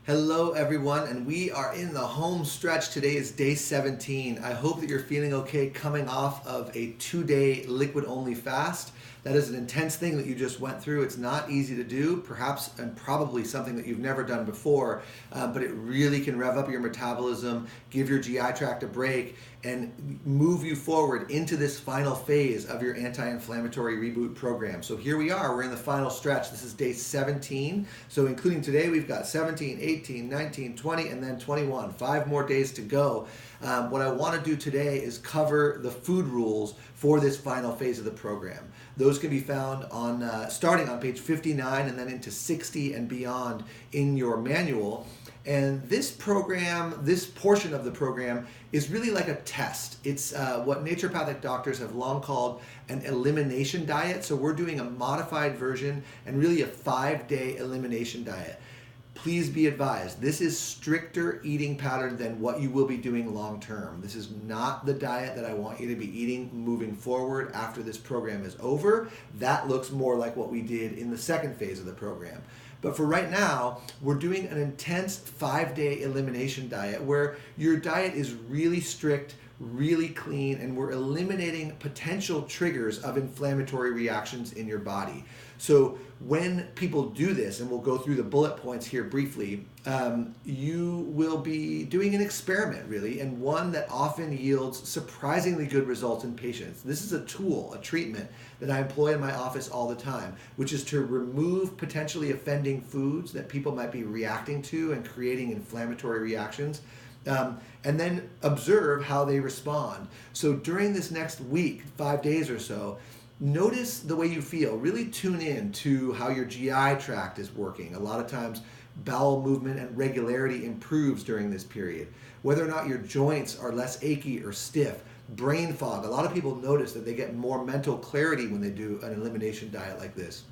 Hello everyone, and we are in the home stretch. Today is day 17. I hope that you're feeling okay coming off of a 2-day liquid only fast. That is an intense thing that you just went through. It's not easy to do, perhaps and probably something that you've never done before, but it really can rev up your metabolism, give your GI tract a break, and move you forward into this final phase of your anti-inflammatory reboot program. So here we are, we're in the final stretch. This is day 17. So including today, we've got 17, 18, 19, 20, and then 21. 5 more days to go. What I want to do today is cover the food rules for this final phase of the program. Those can be found on starting on page 59 and then into 60 and beyond in your manual. And this program, this portion of the program, is really like a test. It's what naturopathic doctors have long called an elimination diet. So we're doing a modified version and really a 5-day elimination diet. Please be advised, this is stricter eating pattern than what you will be doing long term. This is not the diet that I want you to be eating moving forward after this program is over. That looks more like what we did in the second phase of the program. But for right now, we're doing an intense 5-day elimination diet where your diet is really strict, really clean, and we're eliminating potential triggers of inflammatory reactions in your body. So when people do this, and we'll go through the bullet points here briefly, you will be doing an experiment really, and one that often yields surprisingly good results in patients. This is a tool, a treatment that I employ in my office all the time, which is to remove potentially offending foods that people might be reacting to and creating inflammatory reactions. And then observe how they respond. So during this next week, 5 days or so, notice the way you feel. Really tune in to how your GI tract is working. A lot of times bowel movement and regularity improves during this period. Whether or not your joints are less achy or stiff. Brain fog. A lot of people notice that they get more mental clarity when they do an elimination diet like this.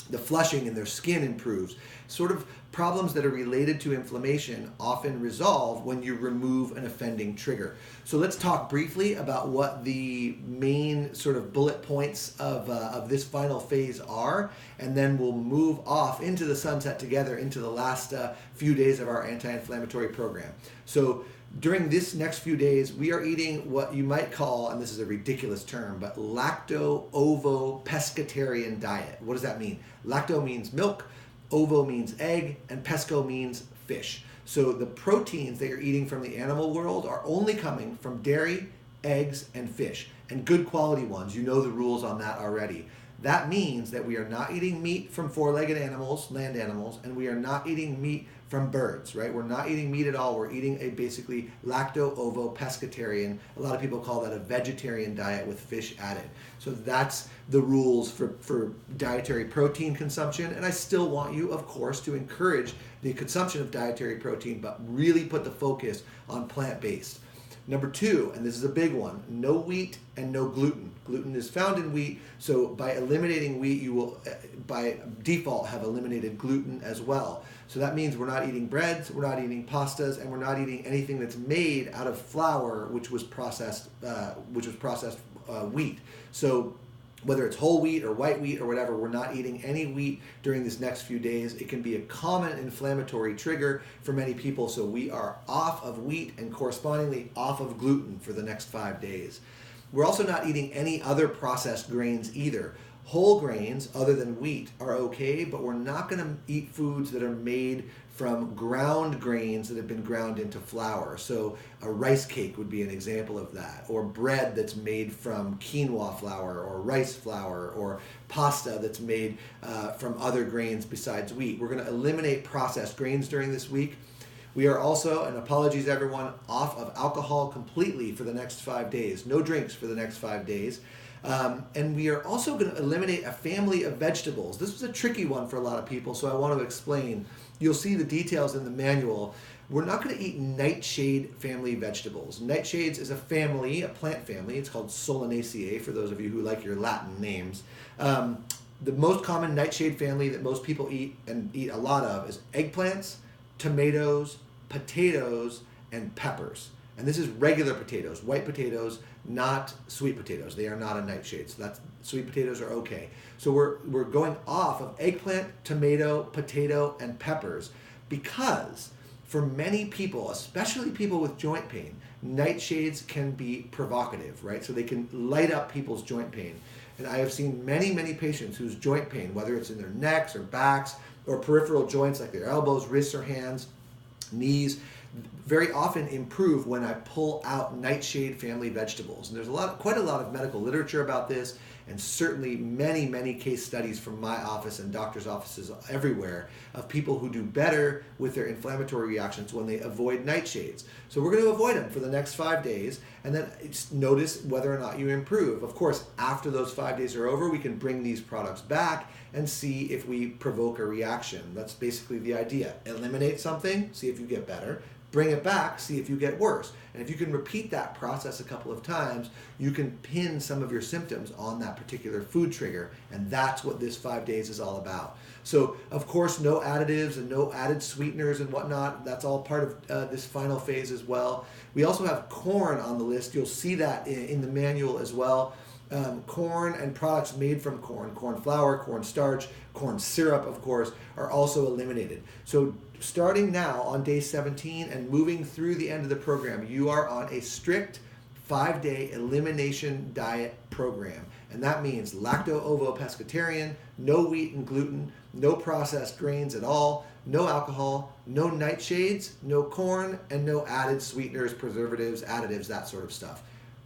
The flushing in their skin improves. Sort of problems that are related to inflammation often resolve when you remove an offending trigger. So let's talk briefly about what the main sort of bullet points of this final phase are, and then we'll move off into the sunset together into the last few days of our anti-inflammatory program. So during this next few days, we are eating what you might call, and this is a ridiculous term, but lacto-ovo-pescatarian diet. What does that mean? Lacto means milk, ovo means egg, and pesco means fish. So the proteins that you're eating from the animal world are only coming from dairy, eggs, and fish, and good quality ones. You know the rules on that already. That means that we are not eating meat from 4-legged animals, land animals, and we are not eating meat from birds, right? We're not eating meat at all. We're eating a basically lacto-ovo-pescatarian. A lot of people call that a vegetarian diet with fish added. So that's the rules for dietary protein consumption. And I still want you, of course, to encourage the consumption of dietary protein, but really put the focus on plant-based. Number 2, and this is a big one, no wheat and no gluten. Gluten is found in wheat, so by eliminating wheat, you will, by default, have eliminated gluten as well. So that means we're not eating breads, we're not eating pastas, and we're not eating anything that's made out of flour, which was processed wheat. So whether it's whole wheat or white wheat or whatever, we're not eating any wheat during this next few days. It can be a common inflammatory trigger for many people, so we are off of wheat and correspondingly off of gluten for the next 5 days. We're also not eating any other processed grains either. Whole grains, other than wheat, are okay, but we're not going to eat foods that are made from ground grains that have been ground into flour. So a rice cake would be an example of that, or bread that's made from quinoa flour or rice flour, or pasta that's made from other grains besides wheat. We're going to eliminate processed grains during this week. We are also, and apologies everyone, off of alcohol completely for the next 5 days. No drinks for the next 5 days. And we are also going to eliminate a family of vegetables. This was a tricky one for a lot of people, so I want to explain. You'll see the details in the manual. We're not going to eat nightshade family vegetables. Nightshades is a family, a plant family. It's called Solanaceae for those of you who like your Latin names. The most common nightshade family that most people eat and eat a lot of is eggplants, tomatoes, potatoes, and peppers. And this is regular potatoes, white potatoes, not sweet potatoes. They are not a nightshade, so that's sweet potatoes are okay. So we're going off of eggplant, tomato, potato, and peppers because For many people, especially people with joint pain, nightshades can be provocative, right? So they can light up people's joint pain. And I have seen many, many patients whose joint pain, whether it's in their necks or backs or peripheral joints like their elbows, wrists, or hands, knees, very often improve when I pull out nightshade family vegetables. And there's quite a lot of medical literature about this, and certainly many, many case studies from my office and doctors' offices everywhere of people who do better with their inflammatory reactions when they avoid nightshades. So we're going to avoid them for the next 5 days, and then notice whether or not you improve. Of course, after those 5 days are over, we can bring these products back and see if we provoke a reaction. That's basically the idea. Eliminate something, see if you get better. Bring it back, see if you get worse. And if you can repeat that process a couple of times, you can pin some of your symptoms on that particular food trigger. And that's what this 5 days is all about. So, of course, no additives and no added sweeteners and whatnot. That's all part of this final phase as well. We also have corn on the list. You'll see that in the manual as well. Corn and products made from corn flour, corn starch, corn syrup, of course, are also eliminated. So starting now on day 17 and moving through the end of the program, you are on a strict 5-day elimination diet program. And that means lacto-ovo-pescatarian, no wheat and gluten, no processed grains at all, no alcohol, no nightshades, no corn, and no added sweeteners, preservatives, additives, that sort of stuff.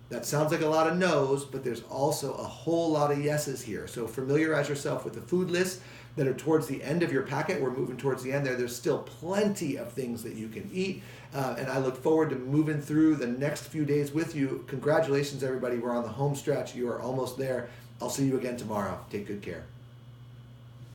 That sounds like a lot of no's, but there's also a whole lot of yeses here. So familiarize yourself with the food lists that are towards the end of your packet. We're moving towards the end there. There's still plenty of things that you can eat. And I look forward to moving through the next few days with you. Congratulations, everybody. We're on the home stretch. You are almost there. I'll see you again tomorrow. Take good care.